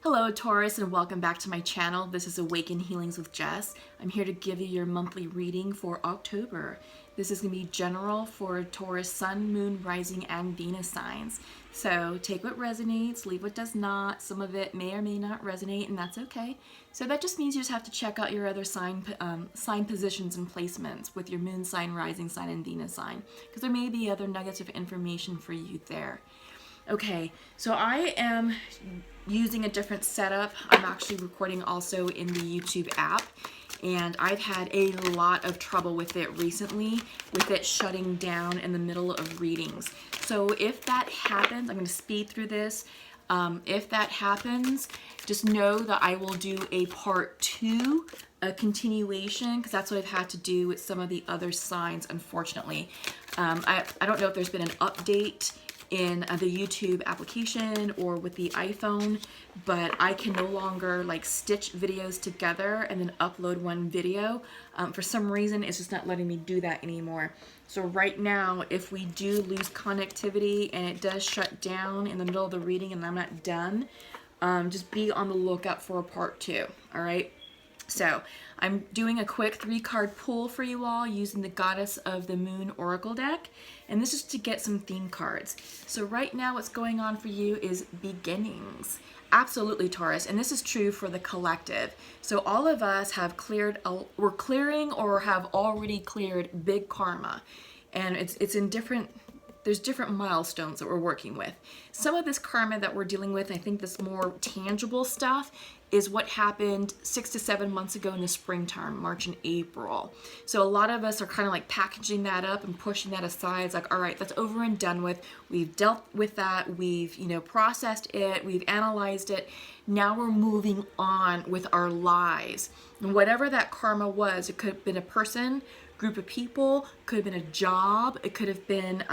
Hello Taurus, and welcome back to my channel. This is Awaken Healings with Jess. I'm here to give you your monthly reading for October. This is going to be general for Taurus Sun, Moon, Rising, and Venus signs. So take what resonates, leave what does not. Some of it may or may not resonate, and that's okay. So that just means you just have to check out your other sign positions and placements with your Moon sign, Rising sign, and Venus sign, because there may be other nuggets of information for you there. Okay, so I am using a different setup. I'm actually recording also in the YouTube app, and I've had a lot of trouble with it recently, with it shutting down in the middle of readings. So if that happens, I'm going to speed through this. If that happens, just know that I will do a part 2, a continuation, because that's what I've had to do with some of the other signs, unfortunately. I don't know if there's been an update in the YouTube application or with the iPhone, but I can no longer like stitch videos together and then upload one video. For some reason, it's just not letting me do that anymore. So right now, if we do lose connectivity and it does shut down in the middle of the reading and I'm not done, just be on the lookout for a part 2, all right? So I'm doing a quick 3-card pull for you all using the Goddess of the Moon Oracle deck, and this is to get some theme cards. So right now what's going on for you is beginnings. Absolutely, Taurus, and this is true for the collective. So all of us have cleared, we're clearing or have already cleared big karma, and it's in different, there's different milestones that we're working with. Some of this karma that we're dealing with, I think this more tangible stuff, is what happened 6 to 7 months ago in the springtime, March and April. So a lot of us are kind of like packaging that up and pushing that aside. It's like, all right, that's over and done with. We've dealt with that. We've, processed it. We've analyzed it. Now we're moving on with our lives. And whatever that karma was, it could have been a person, group of people, could have been a job, it could have been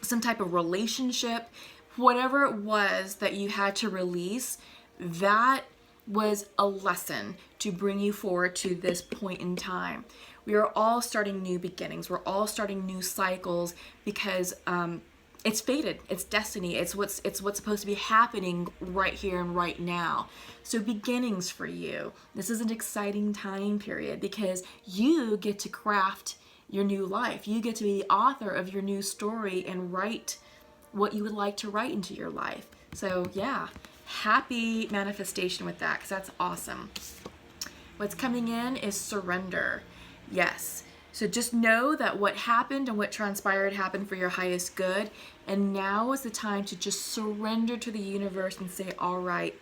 some type of relationship, whatever it was that you had to release, that was a lesson to bring you forward to this point in time. We are all starting new beginnings. We're all starting new cycles because it's fated. It's destiny. It's what's supposed to be happening right here and right now. So beginnings for you. This is an exciting time period because you get to craft your new life. You get to be the author of your new story and write what you would like to write into your life. So yeah, happy manifestation with that, because that's awesome. What's coming in is surrender. Yes. So just know that what happened and what transpired happened for your highest good. And now is the time to just surrender to the universe and say, all right,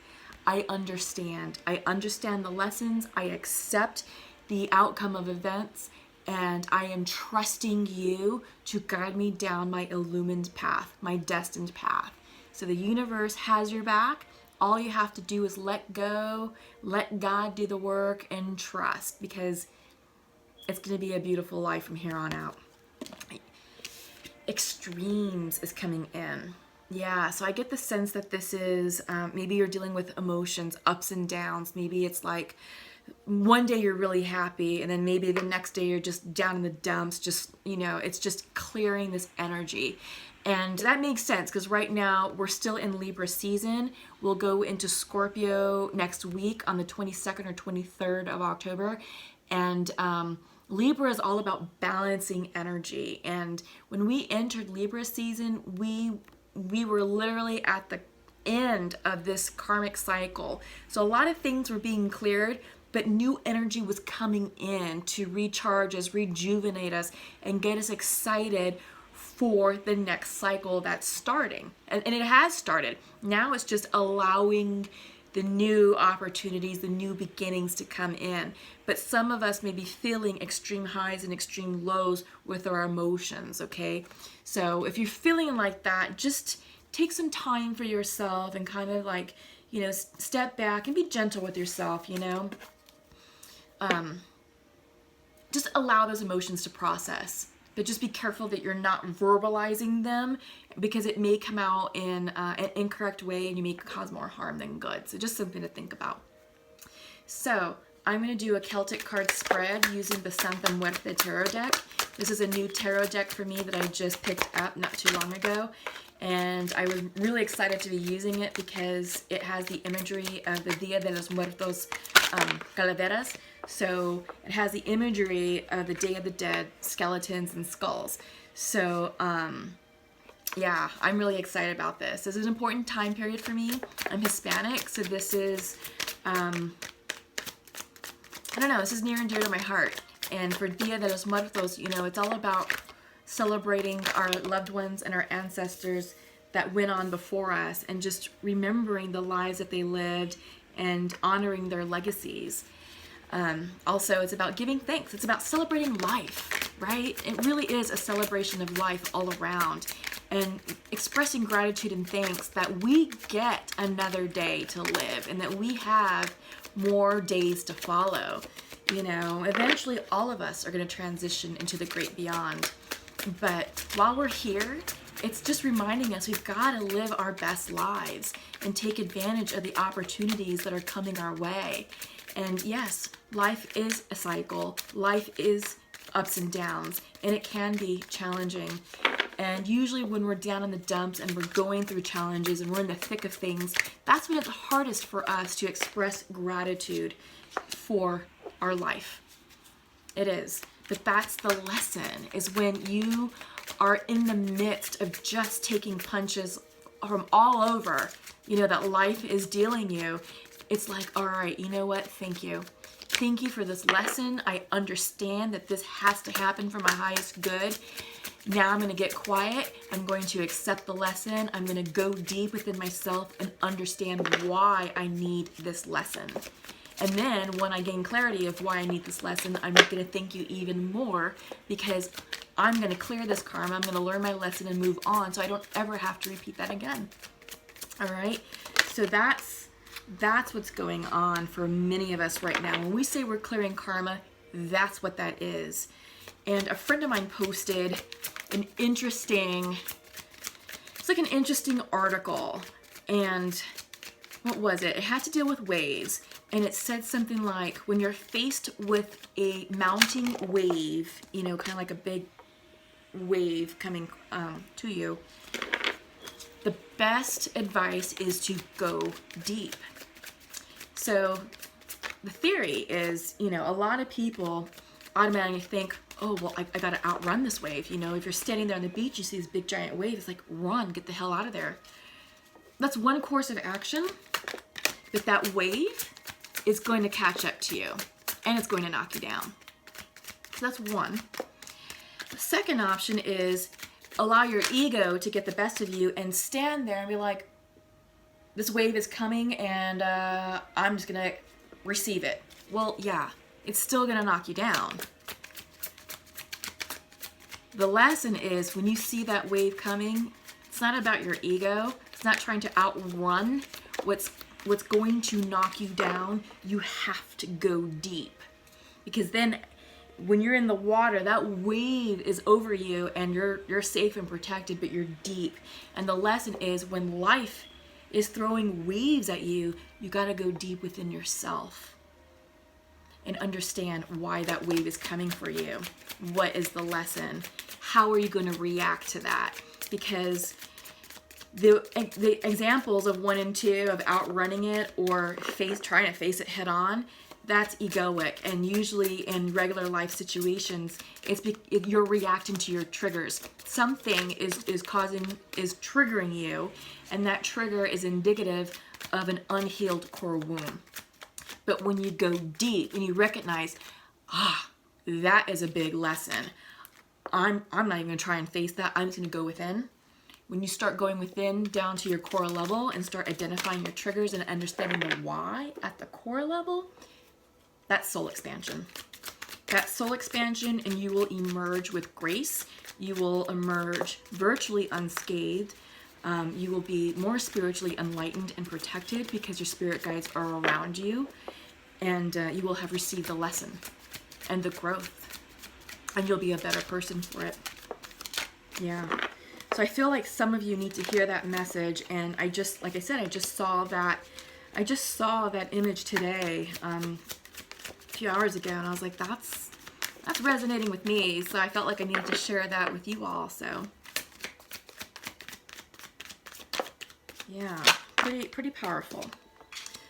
I understand. I understand the lessons. I accept the outcome of events. And I am trusting you to guide me down my illumined path, my destined path. So the universe has your back. All you have to do is let go, let God do the work, and trust, because it's going to be a beautiful life from here on out. Extremes is coming in. Yeah, so I get the sense that this is, maybe you're dealing with emotions, ups and downs. Maybe it's like one day you're really happy, and then maybe the next day you're just down in the dumps, just, it's just clearing this energy. And that makes sense because right now we're still in Libra season. We'll go into Scorpio next week on the 22nd or 23rd of October. And Libra is all about balancing energy. And when we entered Libra season, we were literally at the end of this karmic cycle. So a lot of things were being cleared, but new energy was coming in to recharge us, rejuvenate us, and get us excited for the next cycle that's starting. And it has started. Now it's just allowing the new opportunities, the new beginnings to come in. But some of us may be feeling extreme highs and extreme lows with our emotions, okay? So if you're feeling like that, just take some time for yourself and kind of like, step back and be gentle with yourself, Just allow those emotions to process. But just be careful that you're not verbalizing them, because it may come out in an incorrect way and you may cause more harm than good. So just something to think about. So I'm going to do a Celtic card spread using the Santa Muerte tarot deck. This is a new tarot deck for me that I just picked up not too long ago. And I was really excited to be using it because it has the imagery of the Dia de los Muertos calaveras. So it has the imagery of the Day of the Dead skeletons and skulls. So yeah, I'm really excited about this. This is an important time period for me. I'm Hispanic, so this is, I don't know, this is near and dear to my heart. And for Dia de los Muertos, you know, it's all about celebrating our loved ones and our ancestors that went on before us and just remembering the lives that they lived and honoring their legacies. Also, it's about giving thanks. It's about celebrating life, right? It really is a celebration of life all around. And expressing gratitude and thanks that we get another day to live and that we have more days to follow. You know, eventually all of us are going to transition into the great beyond. But while we're here, it's just reminding us we've got to live our best lives and take advantage of the opportunities that are coming our way. And yes, life is a cycle. Life is ups and downs, and it can be challenging. And usually when we're down in the dumps and we're going through challenges and we're in the thick of things, that's when it's hardest for us to express gratitude for our life. It is. But that's the lesson, is when you are in the midst of just taking punches from all over, you know, that life is dealing you. It's like, all right, you know what? Thank you. Thank you for this lesson. I understand that this has to happen for my highest good. Now I'm going to get quiet. I'm going to accept the lesson. I'm going to go deep within myself and understand why I need this lesson. And then when I gain clarity of why I need this lesson, I'm going to thank you even more because I'm going to clear this karma. I'm going to learn my lesson and move on so I don't ever have to repeat that again. All right? So that's what's going on for many of us right now. When we say we're clearing karma, that's what that is. And a friend of mine posted an interesting article. And what was it? It had to deal with waves. And it said something like, when you're faced with a mounting wave, you know, kind of like a big wave coming to you, the best advice is to go deep. So the theory is, you know, a lot of people automatically think, oh, well, I got to outrun this wave. You know, if you're standing there on the beach, you see this big giant wave, it's like, run, get the hell out of there. That's one course of action, but that wave is going to catch up to you and it's going to knock you down. So that's one. The second option is allow your ego to get the best of you and stand there and be like, this wave is coming and I'm just going to receive it. Well, yeah, it's still going to knock you down. The lesson is when you see that wave coming, it's not about your ego. It's not trying to outrun what's going to knock you down. You have to go deep. Because then when you're in the water, that wave is over you and you're safe and protected, but you're deep. And the lesson is when life is throwing waves at you, you got to go deep within yourself and understand why that wave is coming for you. What is the lesson? How are you going to react to that? Because the examples of 1 and 2 of outrunning it or trying to face it head on, that's egoic. And usually in regular life situations, you're reacting to your triggers. Something is triggering you, and that trigger is indicative of an unhealed core wound. But when you go deep and you recognize, that is a big lesson. I'm not even going to try and face that. I'm just going to go within. When you start going within down to your core level and start identifying your triggers and understanding the why at the core level, that's soul expansion. That's soul expansion, and you will emerge with grace. You will emerge virtually unscathed. You will be more spiritually enlightened and protected because your spirit guides are around you, and you will have received the lesson and the growth, and you'll be a better person for it. Yeah. So I feel like some of you need to hear that message, and I just saw that image today. few hours ago, and I was like, that's resonating with me. So I felt like I needed to share that with you all. So yeah, pretty powerful.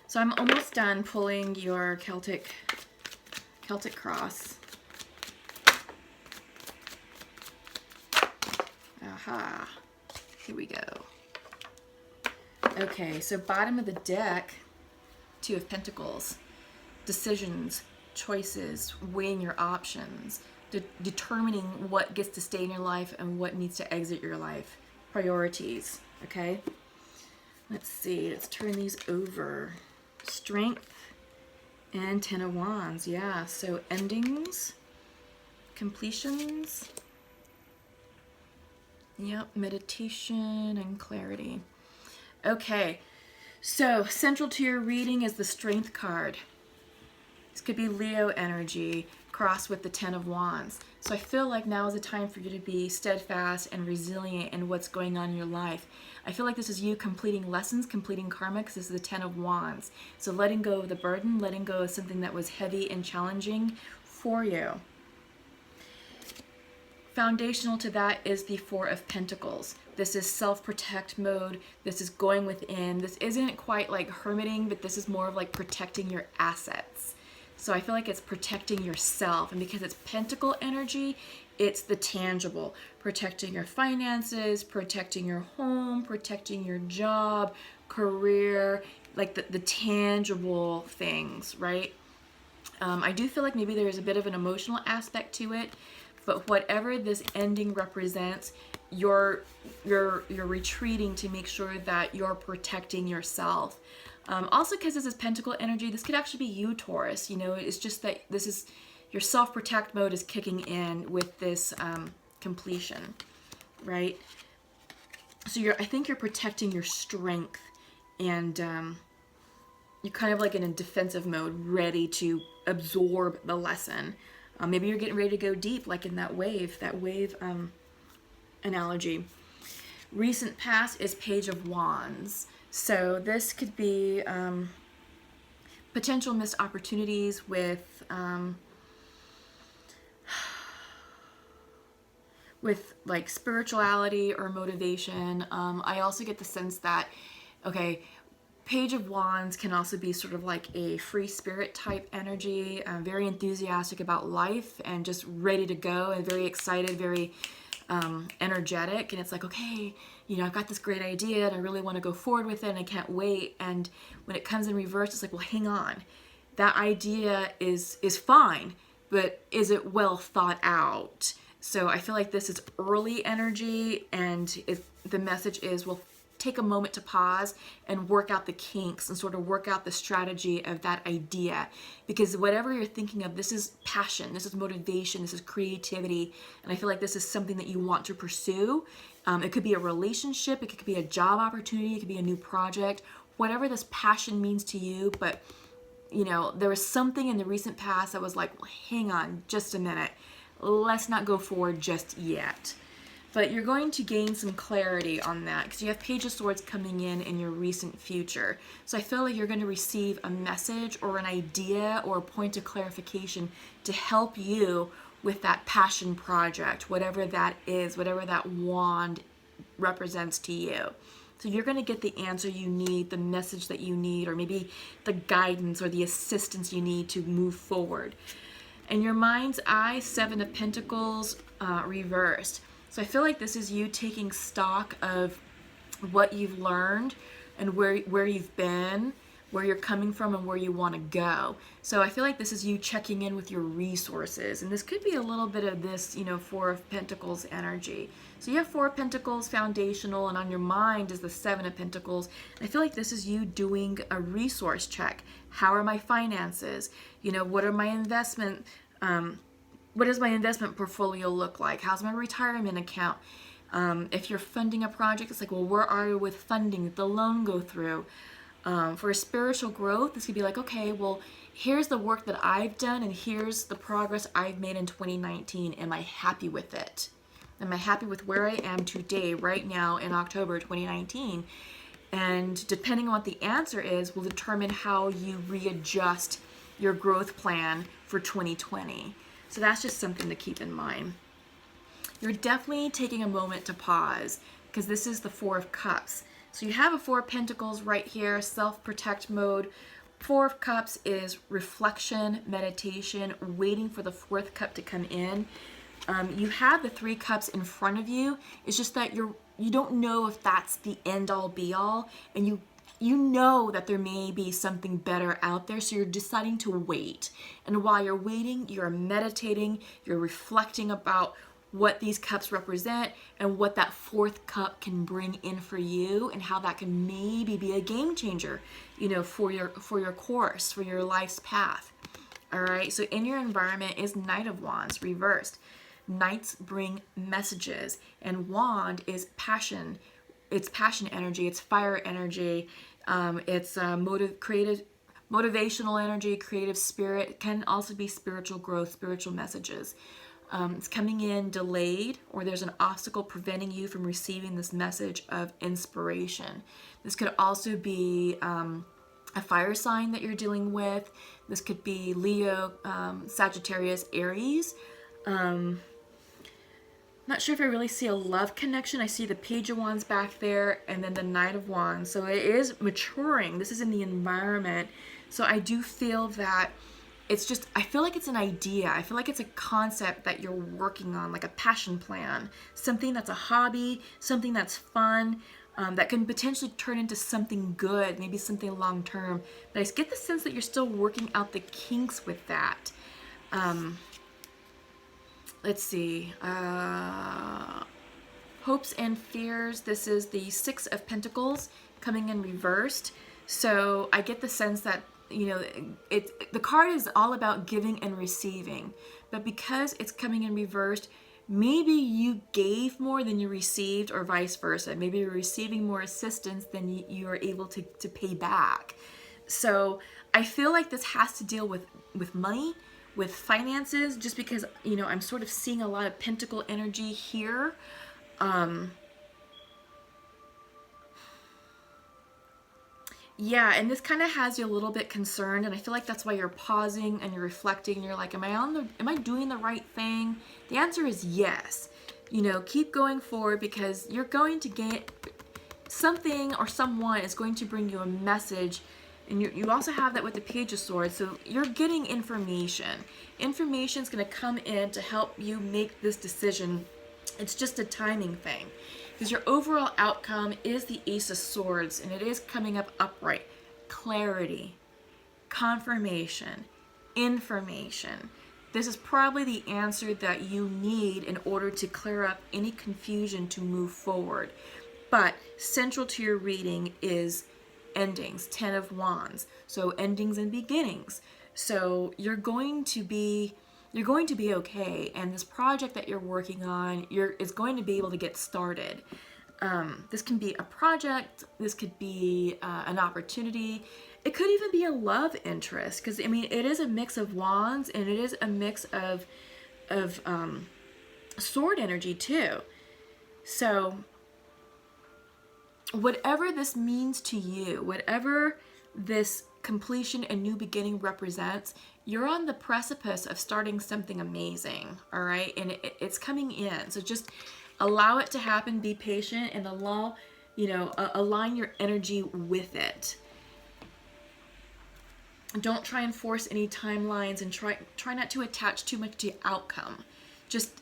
So I'm almost done pulling your Celtic cross. Aha. Here we go. Okay, so bottom of the deck, Two of Pentacles. Decisions, choices, weighing your options, determining what gets to stay in your life and what needs to exit your life. Priorities, okay? Let's see, let's turn these over. Strength and Ten of Wands, yeah. So endings, completions, yep, meditation and clarity. Okay, so central to your reading is the Strength card. This could be Leo energy crossed with the Ten of Wands. So I feel like now is the time for you to be steadfast and resilient in what's going on in your life. I feel like this is you completing lessons, completing karma, because this is the Ten of Wands. So letting go of the burden, letting go of something that was heavy and challenging for you. Foundational to that is the Four of Pentacles. This is self-protect mode. This is going within. This isn't quite like hermiting, but this is more of like protecting your assets. So I feel like it's protecting yourself. And because it's Pentacle energy, it's the tangible. Protecting your finances, protecting your home, protecting your job, career, like the tangible things, right? I do feel like maybe there's a bit of an emotional aspect to it, but whatever this ending represents, you're retreating to make sure that you're protecting yourself. Also, because this is Pentacle energy, this could actually be you, Taurus. You know, it's just that this is your self-protect mode is kicking in with this completion, right? So I think you're protecting your strength, and you're kind of like in a defensive mode, ready to absorb the lesson. Maybe you're getting ready to go deep, like in that wave analogy. Recent past is Page of Wands. So this could be potential missed opportunities with like spirituality or motivation. I also get the sense that, okay, Page of Wands can also be sort of like a free spirit type energy, very enthusiastic about life and just ready to go and very excited, very energetic. And it's like, okay, you know, I've got this great idea and I really want to go forward with it and I can't wait. And when it comes in reverse, it's like, well, hang on. That idea is fine, but is it well thought out? So I feel like this is early energy, and the message is, well, take a moment to pause and work out the kinks and sort of work out the strategy of that idea. Because whatever you're thinking of, this is passion, this is motivation, this is creativity. And I feel like this is something that you want to pursue. It could be a relationship, it could be a job opportunity, it could be a new project, whatever this passion means to you. But, you know, there was something in the recent past that was like, well, hang on just a minute. Let's not go forward just yet. But you're going to gain some clarity on that because you have Page of Swords coming in your recent future. So I feel like you're going to receive a message or an idea or a point of clarification to help you with that passion project, whatever that is, whatever that wand represents to you. So you're going to get the answer you need, the message that you need, or maybe the guidance or the assistance you need to move forward. And your mind's eye, Seven of Pentacles, reversed. So I feel like this is you taking stock of what you've learned and where you've been, where you're coming from, and where you want to go. So I feel like this is you checking in with your resources. And this could be a little bit of this, you know, Four of Pentacles energy. So you have Four of Pentacles foundational, and on your mind is the Seven of Pentacles. And I feel like this is you doing a resource check. How are my finances? You know, what are my investment what does my investment portfolio look like? How's my retirement account? If you're funding a project, it's like, well, where are you with funding? Did the loan go through? For spiritual growth, this could be like, okay, well, here's the work that I've done and here's the progress I've made in 2019. Am I happy with it? Am I happy with where I am today, right now in October 2019? And depending on what the answer is, will determine how you readjust your growth plan for 2020. So that's just something to keep in mind. You're definitely taking a moment to pause because this is the Four of Cups. So you have a Four of Pentacles right here, self-protect mode. Four of Cups is reflection, meditation, waiting for the fourth cup to come in. You have the Three Cups in front of you. It's just that you don't know if that's the end all be all, and you know that there may be something better out there, so you're deciding to wait. And while you're waiting, you're meditating, you're reflecting about what these cups represent and what that fourth cup can bring in for you, and how that can maybe be a game changer, you know, for your course, for your life's path. All right, so in your environment is Knight of Wands reversed. Knights bring messages, and Wand is passion. It's passion energy, it's fire energy, it's motivational energy, creative spirit. It can also be spiritual growth, spiritual messages. It's coming in delayed, or there's an obstacle preventing you from receiving this message of inspiration. This could also be a fire sign that you're dealing with. This could be Leo, Sagittarius, Aries. Not sure if I really see a love connection. I see the Page of Wands back there, and then the Knight of Wands. So it is maturing. This is in the environment. So I do feel that it's just, I feel like it's an idea. I feel like it's a concept that you're working on, like a passion plan. Something that's a hobby, something that's fun, that can potentially turn into something good, maybe something long term. But I get the sense that you're still working out the kinks with that. Let's see. Hopes and fears. This is the Six of Pentacles coming in reversed. So I get the sense that, you know, the card is all about giving and receiving. But because it's coming in reversed, maybe you gave more than you received, or vice versa. Maybe you're receiving more assistance than you are able to pay back. So I feel like this has to deal with money, with finances, just because, you know, I'm sort of seeing a lot of pentacle energy here. Yeah, and this kind of has you a little bit concerned, and I feel like that's why you're pausing and you're reflecting, and you're like, am I doing the right thing? The answer is yes. You know, keep going forward, because you're going to get something, or someone is going to bring you a message. And you also have that with the Page of Swords, so you're getting information. Information is going to come in to help you make this decision. It's just a timing thing, because your overall outcome is the Ace of Swords, and it is coming up upright. Clarity, confirmation, information. This is probably the answer that you need in order to clear up any confusion to move forward. But central to your reading is endings, 10 of Wands. So endings and beginnings. So you're going to be okay, and this project that you're working on is going to be able to get started. This can be a project, this could be an opportunity, it could even be a love interest, because I mean, it is a mix of wands, and it is a mix of sword energy too. So whatever this means to you, whatever this completion and new beginning represents, you're on the precipice of starting something amazing, all right? And it's coming in. So just allow it to happen, be patient, and align your energy with it. Don't try and force any timelines, and try not to attach too much to outcome. Just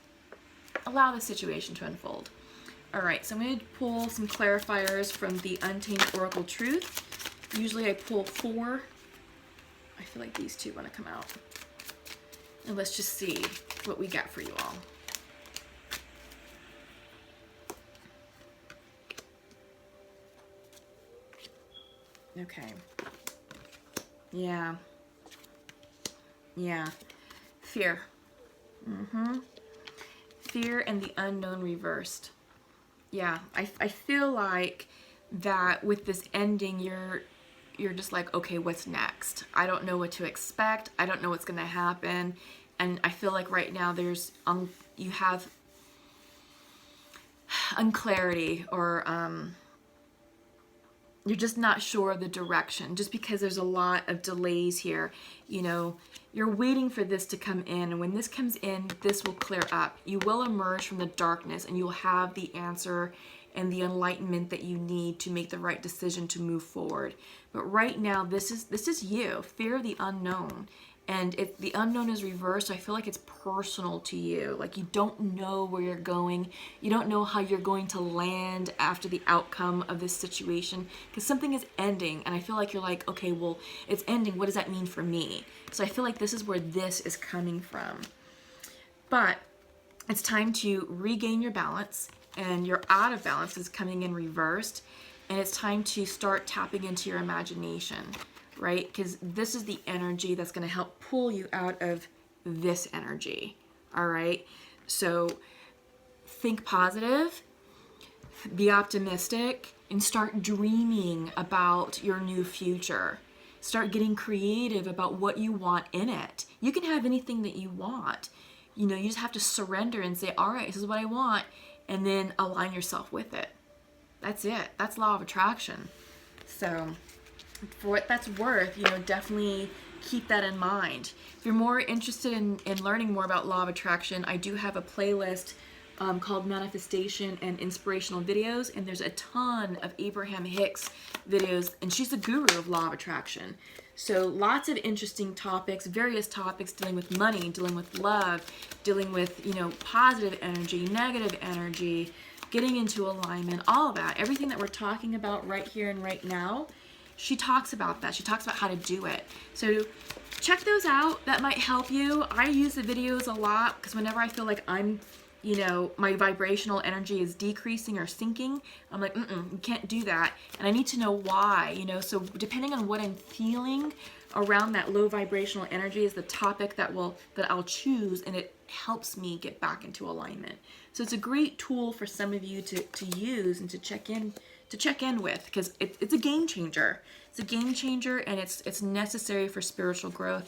allow the situation to unfold. All right, so I'm going to pull some clarifiers from the Untamed Oracle Truth. Usually I pull 4. I feel like these two want to come out. And let's just see what we got for you all. Okay. Yeah. Fear. Fear and the unknown reversed. Yeah, I feel like that with this ending, you're just like, okay, what's next? I don't know what to expect. I don't know what's going to happen. And I feel like right now you have unclarity, or you're just not sure of the direction, just because there's a lot of delays here. You know, you're waiting for this to come in, and when this comes in, this will clear up. You will emerge from the darkness, and you'll have the answer and the enlightenment that you need to make the right decision to move forward. But right now, this is you, fear of the unknown. And if the unknown is reversed, I feel like it's personal to you. Like you don't know where you're going. You don't know how you're going to land after the outcome of this situation, because something is ending. And I feel like you're like, okay, well, it's ending. What does that mean for me? So I feel like this is where this is coming from. But it's time to regain your balance, and your out of balance is coming in reversed. And it's time to start tapping into your imagination, right? Because this is the energy that's going to help pull you out of this energy, all right? So think positive, be optimistic, and start dreaming about your new future. Start getting creative about what you want in it. You can have anything that you want. You know, you just have to surrender and say, all right, this is what I want, and then align yourself with it. That's it. That's law of attraction. So for what that's worth, you know, definitely keep that in mind. If you're more interested in learning more about law of attraction, I do have a playlist called Manifestation and Inspirational Videos, and there's a ton of Abraham Hicks videos, and she's the guru of law of attraction. So lots of interesting topics, various topics dealing with money, dealing with love, dealing with, you know, positive energy, negative energy, getting into alignment, all of that. Everything that we're talking about right here and right now, she talks about that. She talks about how to do it. So check those out. That might help you. I use the videos a lot because whenever I feel like I'm, you know, my vibrational energy is decreasing or sinking, I'm like, you can't do that. And I need to know why, you know. So depending on what I'm feeling around that low vibrational energy is the topic that I'll choose, and it helps me get back into alignment. So it's a great tool for some of you to use and to check in with, because it's a game changer. It's a game changer, and it's necessary for spiritual growth.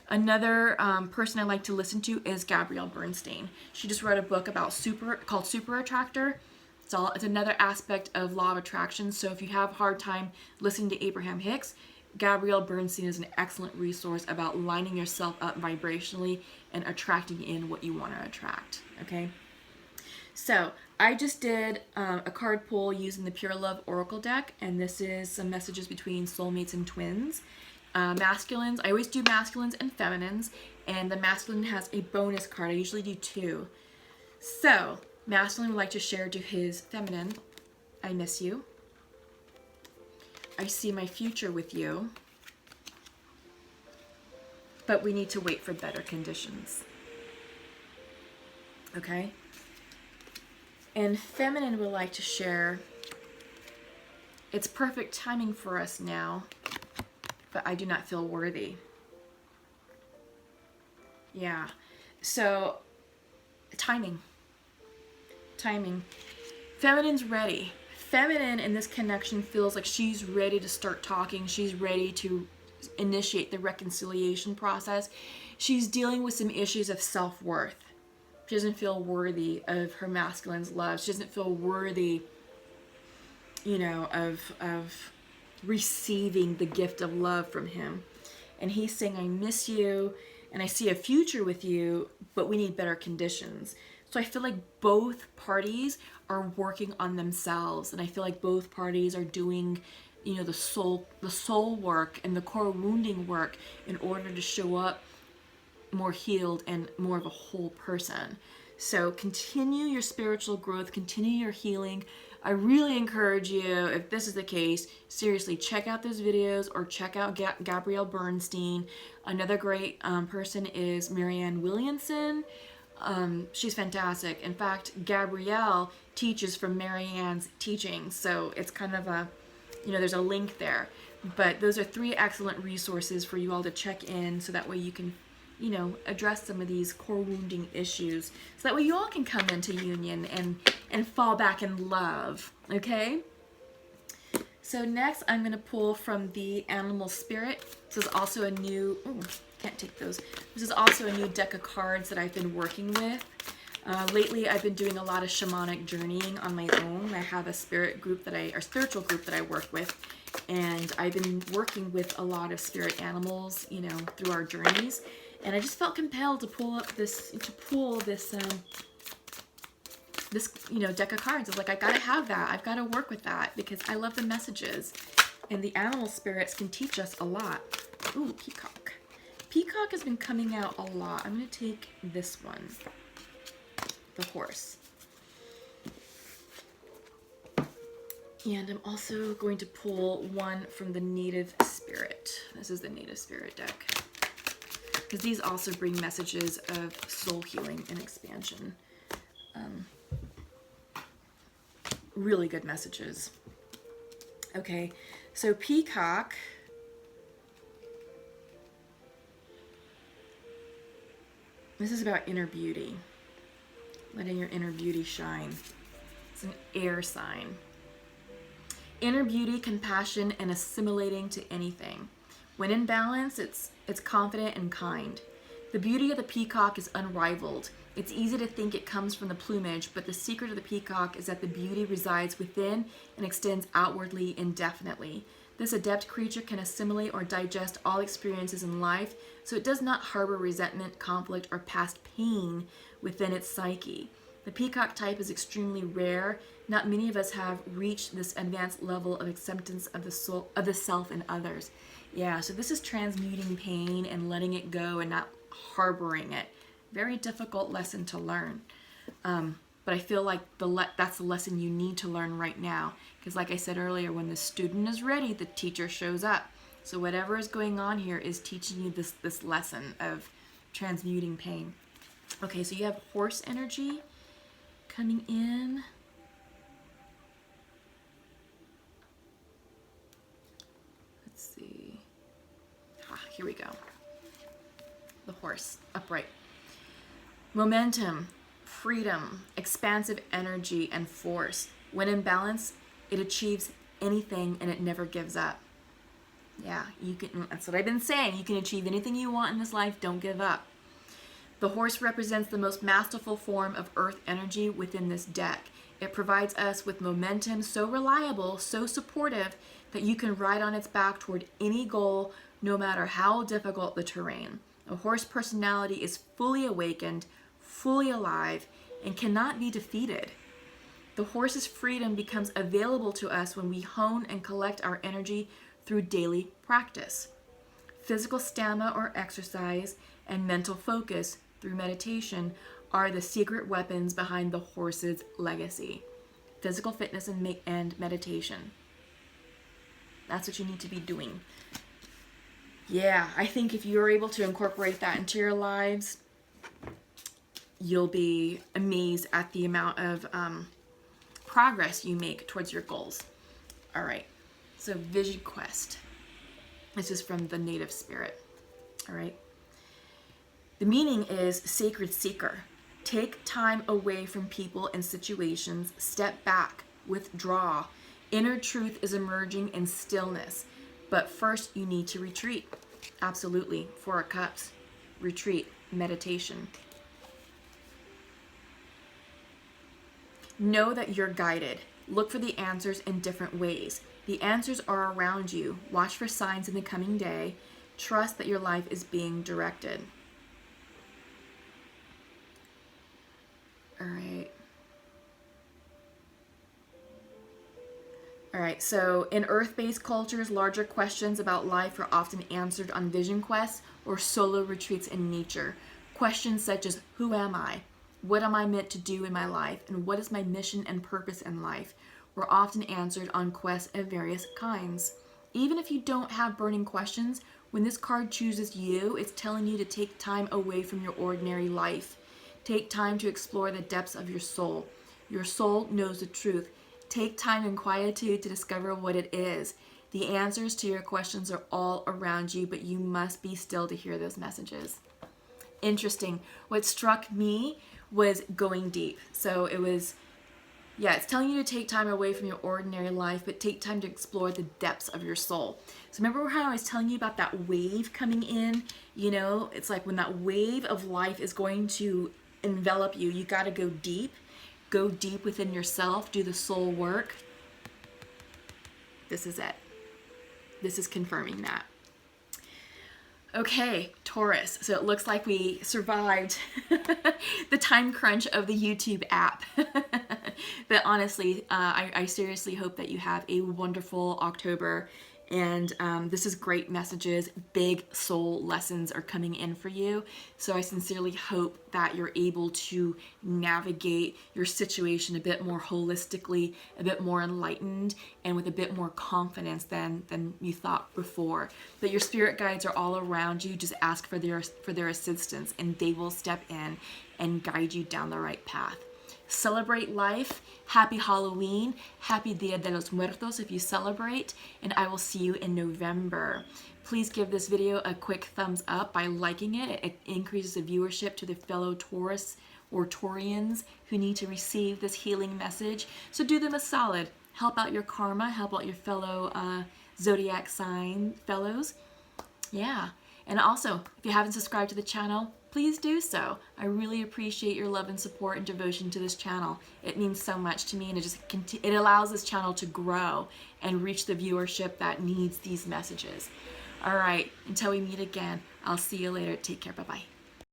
Another person I like to listen to is Gabrielle Bernstein. She just wrote a book called Super Attractor. It's another aspect of law of attraction. So if you have a hard time listening to Abraham Hicks, Gabrielle Bernstein is an excellent resource about lining yourself up vibrationally and attracting in what you want to attract. Okay. So I just did a card pull using the Pure Love Oracle deck, and this is some messages between soulmates and twins. Masculines, I always do masculines and feminines, and the masculine has a bonus card. I usually do 2. So masculine would like to share to his feminine, I miss you. I see my future with you, but we need to wait for better conditions. Okay? And feminine would like to share, it's perfect timing for us now, but I do not feel worthy. Yeah. So, timing. Feminine's ready. Feminine in this connection feels like she's ready to start talking. She's ready to initiate the reconciliation process. She's dealing with some issues of self-worth. She doesn't feel worthy of her masculine's love. She doesn't feel worthy, you know, of receiving the gift of love from him. And he's saying, I miss you, and I see a future with you, but we need better conditions. So I feel like both parties are working on themselves, and I feel like both parties are doing, you know, the soul work and the core wounding work in order to show up more healed and more of a whole person. So continue your spiritual growth, continue your healing. I really encourage you, if this is the case, seriously, check out those videos or check out Gabrielle Bernstein. Another great person is Marianne Williamson. She's fantastic. In fact, Gabrielle teaches from Marianne's teachings, so it's kind of a, you know, there's a link there. But those are 3 excellent resources for you all to check in, so that way you can, you know, address some of these core wounding issues, so that way you all can come into union and fall back in love. Okay? So next I'm going to pull from the Animal Spirit. This is also a new, can't take those. This is also a new deck of cards that I've been working with. Lately, I've been doing a lot of shamanic journeying on my own. I have a spiritual group that I work with, and I've been working with a lot of spirit animals, you know, through our journeys. And I just felt compelled to pull this, you know, deck of cards. I was like, I gotta have that. I've got to work with that because I love the messages, and the animal spirits can teach us a lot. Ooh, peacock. Peacock has been coming out a lot. I'm gonna take this one. The horse. And I'm also going to pull one from the native spirit. This is the native spirit deck. Because these also bring messages of soul healing and expansion. Really good messages. Okay, so peacock. This is about inner beauty. Letting your inner beauty shine. It's an air sign. Inner beauty, compassion, and assimilating to anything. When in balance, it's confident and kind. The beauty of the peacock is unrivaled. It's easy to think it comes from the plumage, but the secret of the peacock is that the beauty resides within and extends outwardly indefinitely. This adept creature can assimilate or digest all experiences in life, so it does not harbor resentment, conflict, or past pain within its psyche. The peacock type is extremely rare. Not many of us have reached this advanced level of acceptance of the soul, of the self and others. Yeah, so this is transmuting pain and letting it go and not harboring it. Very difficult lesson to learn. But I feel like that's the lesson you need to learn right now. Because like I said earlier, when the student is ready, the teacher shows up. So whatever is going on here is teaching you this lesson of transmuting pain. Okay, so you have horse energy coming in. Let's see. Here we go. The horse, upright. Momentum, freedom, expansive energy, and force. When in balance, it achieves anything and it never gives up. Yeah, you can. That's what I've been saying. You can achieve anything you want in this life. Don't give up. The horse represents the most masterful form of earth energy within this deck. It provides us with momentum so reliable, so supportive, that you can ride on its back toward any goal, no matter how difficult the terrain. A horse personality is fully awakened, fully alive, and cannot be defeated. The horse's freedom becomes available to us when we hone and collect our energy through daily practice. Physical stamina or exercise and mental focus through meditation are the secret weapons behind the horse's legacy. Physical fitness and meditation. That's what you need to be doing. Yeah, I think if you're able to incorporate that into your lives, you'll be amazed at the amount of progress you make towards your goals. All right, so Vision Quest. This is from the native spirit. All right. The meaning is sacred seeker. Take time away from people and situations. Step back. Withdraw. Inner truth is emerging in stillness. But first, you need to retreat. Absolutely. Four of Cups. Retreat. Meditation. Know that you're guided. Look for the answers in different ways. The answers are around you. Watch for signs in the coming day. Trust that your life is being directed. All right, so in Earth-based cultures, larger questions about life are often answered on vision quests or solo retreats in nature. Questions such as, who am I? What am I meant to do in my life? And what is my mission and purpose in life? Were often answered on quests of various kinds. Even if you don't have burning questions, when this card chooses you, it's telling you to take time away from your ordinary life. Take time to explore the depths of your soul. Your soul knows the truth. Take time in quietude to discover what it is. The answers to your questions are all around you, but you must be still to hear those messages. Interesting. What struck me was going deep. So it was, it's telling you to take time away from your ordinary life, but take time to explore the depths of your soul. So remember how I was telling you about that wave coming in? You know, it's like when that wave of life is going to envelop you. You got to go deep. Go deep within yourself. Do the soul work. This is it. This is confirming that. Okay, Taurus. So it looks like we survived the time crunch of the YouTube app. But honestly, I seriously hope that you have a wonderful October. And this is great messages. Big soul lessons are coming in for you. So I sincerely hope that you're able to navigate your situation a bit more holistically, a bit more enlightened, and with a bit more confidence than you thought before. But your spirit guides are all around you. Just ask for their assistance, and they will step in and guide you down the right path. Celebrate life. Happy Halloween. Happy Dia de los Muertos if you celebrate. And I will see you in November. Please give this video a quick thumbs up by liking it. It increases the viewership to the fellow Taurus or Taurians who need to receive this healing message. So do them a solid. Help out your karma. Help out your fellow zodiac sign fellows. Yeah. And also, if you haven't subscribed to the channel, please do so. I really appreciate your love and support and devotion to this channel. It means so much to me, and it allows this channel to grow and reach the viewership that needs these messages. All right, until we meet again, I'll see you later. Take care. Bye-bye.